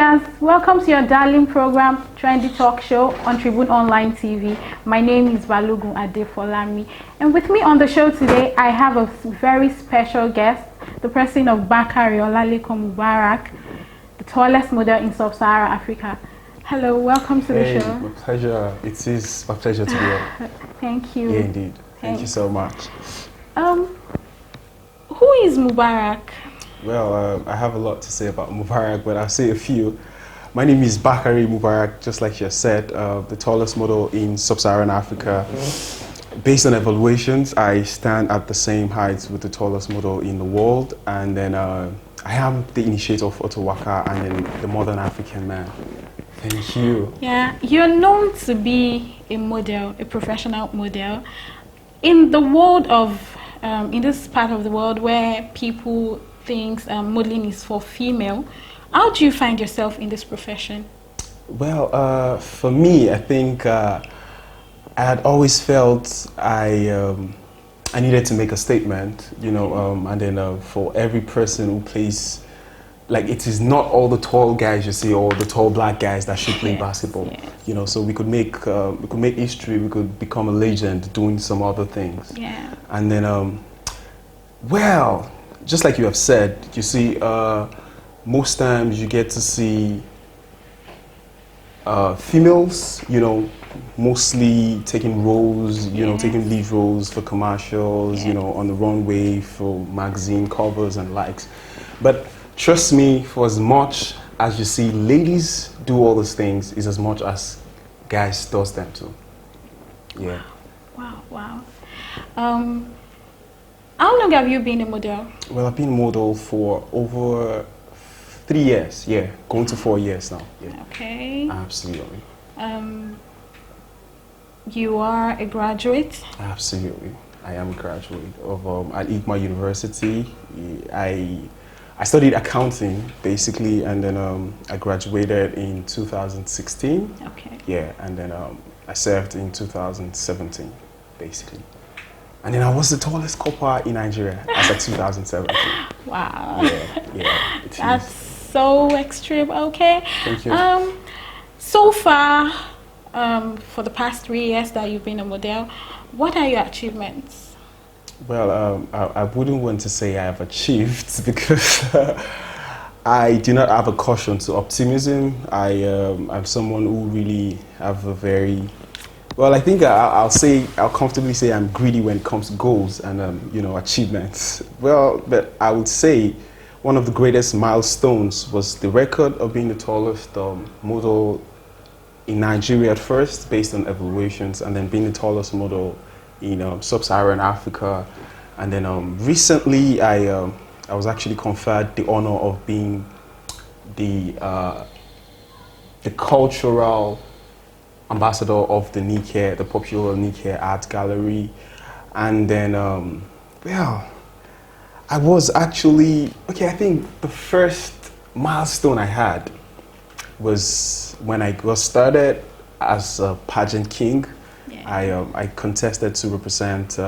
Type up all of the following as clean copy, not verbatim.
viewers, welcome to your darling program, Trendy Talk Show on Tribune Online TV. My name is Balogun Adefolami, and with me on the show today, I have a very special guest, the person of Bakari Olalekan Mubarak, the tallest model in Sub-Saharan Africa. Hello, welcome to the show. My pleasure. It is my pleasure to be here. Thank you. Yeah, indeed. Thank you so much. Who is Mubarak? Well, I have a lot to say about Mubarak, but I'll say a few. My name is Bakari Mubarak, just like you said, the tallest model in Sub-Saharan Africa. Based on evaluations, I stand at the same height with the tallest model in the world, and then I am the initiator of Auto Waka and then the Modern African Man. Thank you. Yeah, you're known to be a model, a professional model. In the world of, in this part of the world where people think modeling is for female, how do you find yourself in this profession? Well, for me, I think I had always felt I needed to make a statement, you know, and then for every person who plays, like, it is not all the tall guys you see, or the tall black guys that should play basketball, you know. So we could make history, we could become a legend doing some other things. Yeah. And then, well, just like you have said, you see, most times you get to see females, you know, mostly taking roles, you know, taking lead roles for commercials, you know, on the runway for magazine covers and likes. But trust me, for as much as you see ladies do all these things, is as much as guys does them too. Yeah. Wow. How long have you been a model? Well, I've been a model for over 3 years. Yeah, going to 4 years now. Yeah. Okay. Absolutely. You are a graduate? Absolutely. I am a graduate of at IGMA University. I studied accounting basically, and then I graduated in 2016. Okay. Yeah, and then I served in 2017 basically. And then I was the tallest copper in Nigeria as of 2017. Wow. Yeah. That's so extreme. Okay. Thank you. So far, for the past 3 years that you've been a model, what are your achievements? Well, I wouldn't want to say I have achieved because I do not have a caution to optimism. I'm someone who really have a very, well, I think I'll comfortably say I'm greedy when it comes to goals and you know, achievements. Well, but I would say one of the greatest milestones was the record of being the tallest model in Nigeria at first, based on evaluations, and then being the tallest model in Sub-Saharan Africa. And then recently I was actually conferred the honor of being the cultural ambassador of the Nike, the popular Nike Art Gallery. And then, well, I was actually, okay, I think the first milestone I had was when I got started as a pageant king. I contested to represent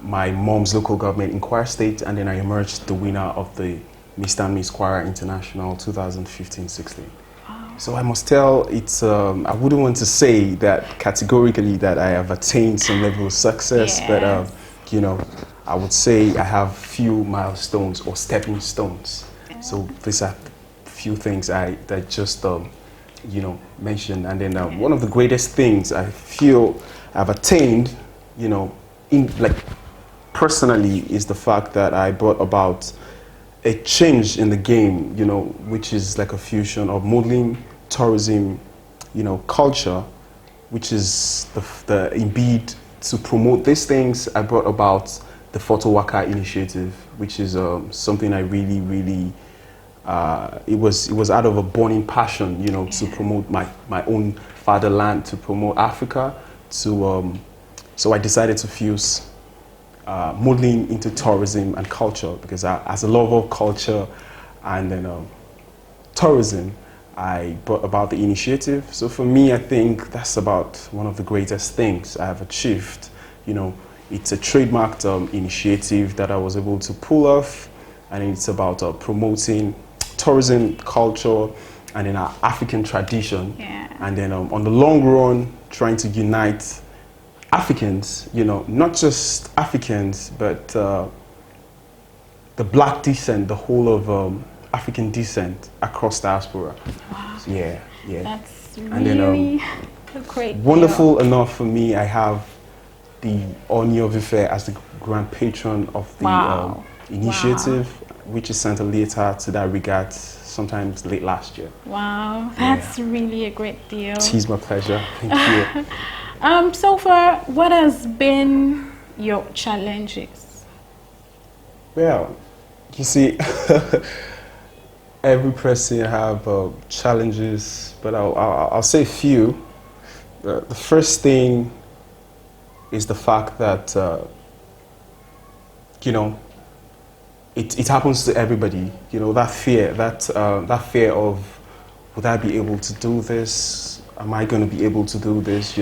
my mom's local government in Kwara State, and then I emerged the winner of the Mr. and Miss Kwara International 2015-16. So I must tell, it's, I wouldn't want to say that categorically that I have attained some level of success, but you know, I would say I have few milestones or stepping stones. So these are few things that just you know, mentioned. And then one of the greatest things I feel I've attained, you know, in like personally, is the fact that I brought about a change in the game, you know, which is like a fusion of modeling, tourism, you know, culture, which is the indeed to promote these things. I brought about the Photo Waka initiative, which is something I really it was out of a burning passion, you know, to promote my own fatherland, to promote Africa, to so I decided to fuse modeling into tourism and culture, because as a lover of culture and then tourism, I brought about the initiative. So for me, I think that's about one of the greatest things I have achieved. You know, it's a trademarked initiative that I was able to pull off, and it's about promoting tourism, culture, and then our African tradition, Yeah. and then on the long run, trying to unite Africans, not just Africans, but the black descent, the whole of African descent across diaspora. Wow. So, yeah. That's And really then, a great wonderful deal. enough for me, I have the Oni of Ife as the grand patron of the Wow. initiative, which is sent a letter to that regard sometimes late last year. Wow, that's really a great deal. It's my pleasure. Thank you. So far, what has been your challenges? Well, you see, every person have challenges, but I'll say a few. The first thing is the fact that, it happens to everybody. That fear, that fear of, would I be able to do this? Am I going to be able to do this?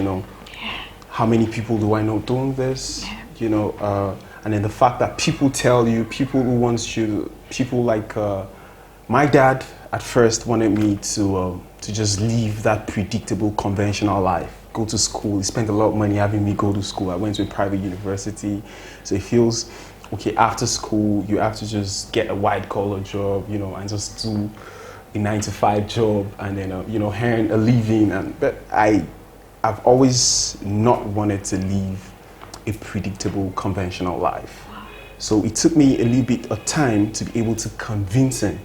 How many people do I know doing this? And then the fact that people tell you, people who want you, people like my dad at first wanted me to just leave that predictable, conventional life. Go to school. He spent a lot of money having me go to school. I went to a private university, so it feels okay. After school, you have to just get a white-collar job, and just do a 9-to-5 job, and then earn a living. But I've always not wanted to live a predictable, conventional life. So it took me a little bit of time to be able to convince him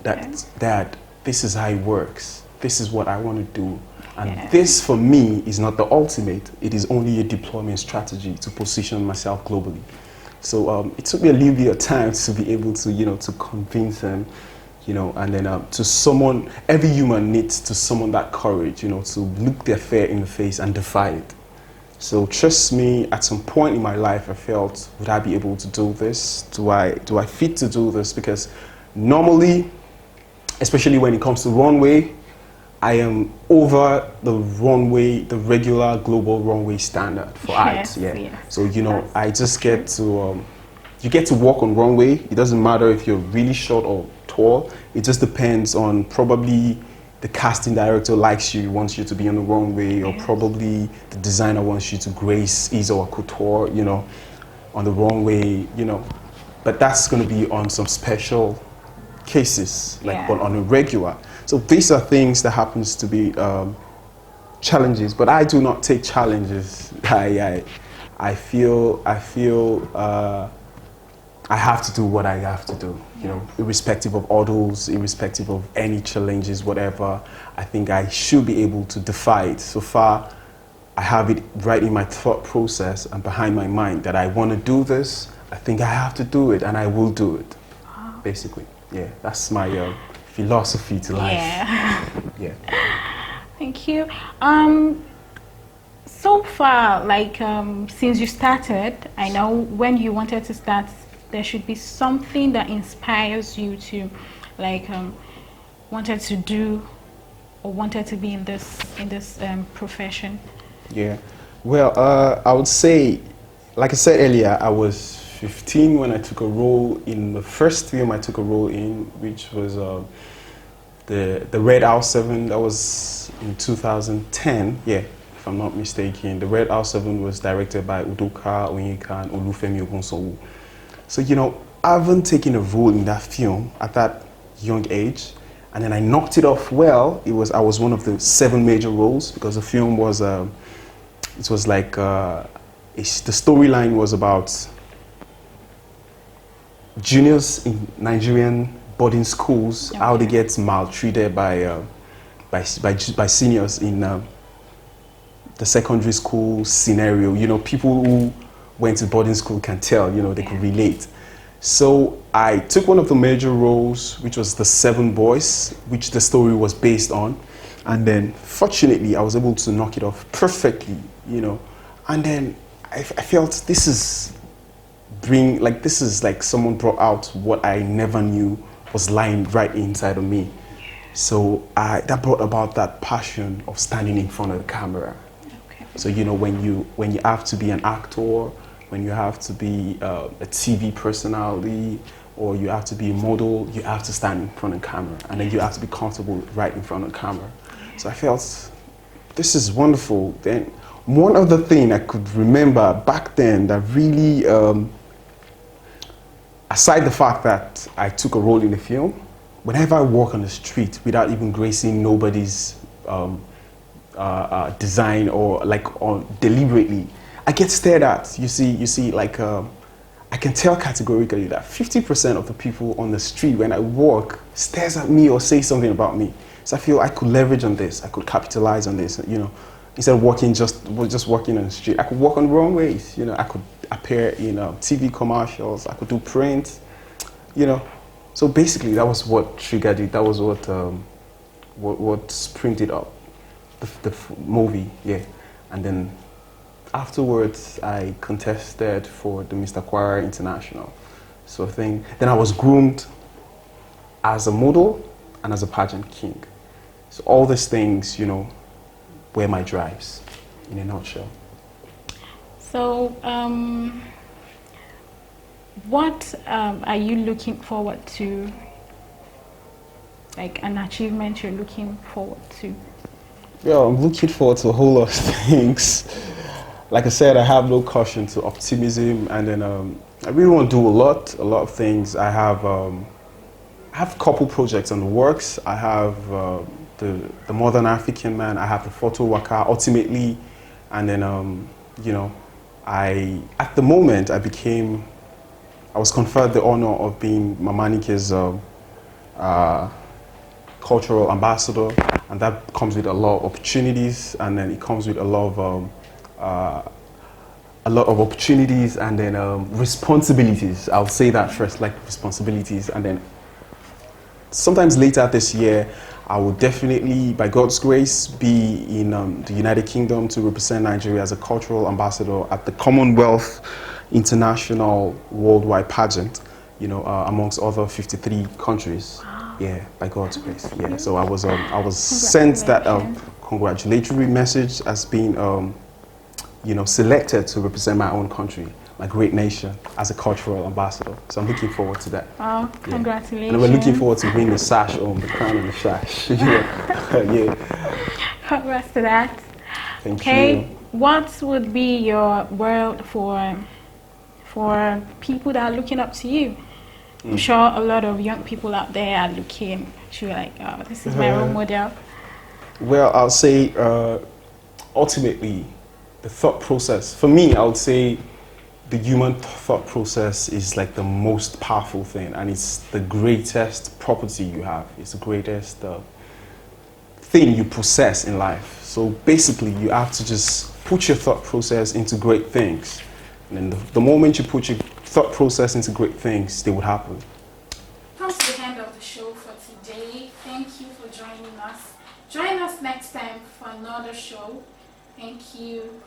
that this is how it works. This is what I want to do. And this, for me, is not the ultimate. It is only a deployment strategy to position myself globally. So it took me a little bit of time to be able to, to convince him, and then to someone, every human needs to summon that courage, to look their fear in the face and defy it. So trust me, at some point in my life, I felt, would I be able to do this? Do I fit to do this? Because normally, especially when it comes to runway, I am over the runway, the regular global runway standard for height. Yeah. So I just get to, you get to walk on runway. It doesn't matter if you're really short or tall. It just depends on probably the casting director likes you, wants you to be on the runway, or probably the designer wants you to grace his or couture, on the runway, But that's going to be on some special cases, but on a regular. So these are things that happens to be challenges, but I do not take challenges. I feel I have to do what I have to do, irrespective of odds, irrespective of any challenges, whatever. I think I should be able to defy it. So far, I have it right in my thought process and behind my mind that I want to do this. I think I have to do it, and I will do it. Basically, that's my philosophy to life. Yeah. Thank you. So far, since you started, I know when you wanted to start, there should be something that inspires you to, wanted to do or wanted to be in this profession. Yeah. Well, I would say, like I said earlier, I was 15 when I took a role in the first film I took a role in, which was the Red House 7. That was in 2010. Yeah, if I'm not mistaken. The Red House 7 was directed by Udoka Onyeka and Olufemi Ogunsowu. So, I haven't taken a role in that film at that young age, and then I knocked it off well. I was one of the 7 major roles, because the film was, the storyline was about juniors in Nigerian boarding schools, how they get maltreated by seniors in the secondary school scenario. People who went to boarding school can tell, they could relate. So I took one of the major roles, which was the 7 Boys, which the story was based on. And then fortunately, I was able to knock it off perfectly, And then I felt this is like someone brought out what I never knew was lying right inside of me. So that brought about that passion of standing in front of the camera. So when you have to be an actor, when you have to be a TV personality, or you have to be a model, you have to stand in front of the camera, and then you have to be comfortable right in front of the camera. So I felt, this is wonderful. Then one other thing I could remember back then that really, aside the fact that I took a role in the film, whenever I walk on the street without even gracing nobody's design or deliberately, I get stared at. You see, like I can tell categorically that 50% of the people on the street when I walk stares at me or say something about me. So I feel I could leverage on this. I could capitalize on this. You know, instead of walking just walking on the street, I could walk on runways. You know, I could appear in TV commercials. I could do print. You know, so basically that was what triggered it. That was what sprinted up the movie. Yeah, and then afterwards I contested for the Mr. Choir International sort of thing. Then I was groomed as a model and as a pageant king. So all these things, you know, were my drives in a nutshell. So what are you looking forward to, like an achievement you're looking forward to? Yeah, I'm looking forward to a whole lot of things. Like I said, I have no caution to optimism, and then I really want to do a lot of things. I have a couple projects on the works. I have the Modern African Man. I have the Photo Waka ultimately, and then you know, at the moment I was conferred the honor of being Mamanike's cultural ambassador, and that comes with a lot of opportunities, and then it comes with a lot of opportunities, and then responsibilities. I'll say that first, like responsibilities, and then sometimes later this year, I will definitely, by God's grace, be in the United Kingdom to represent Nigeria as a cultural ambassador at the Commonwealth International Worldwide Pageant, you know, amongst other 53 countries. Wow. Yeah, by God's grace. Yeah, so I was sent that congratulatory message as being, you know, selected to represent my own country, my great nation, as a cultural ambassador. So I'm looking forward to that. Oh, congratulations. Yeah. And we're looking forward to bringing the sash home, the crown and the sash. Yeah. Congrats to that. Thank Okay, you. what would be your word for people that are looking up to you? I'm sure a lot of young people out there are looking to you like, oh, this is my role model. Well, I'll say ultimately the thought process. For me, I would say the human thought process is like the most powerful thing, and it's the greatest property you have. It's the greatest thing you possess in life. So basically, you have to just put your thought process into great things. And then the moment you put your thought process into great things, they would happen. Comes to the end of the show for today. Thank you for joining us. Join us next time for another show. Thank you.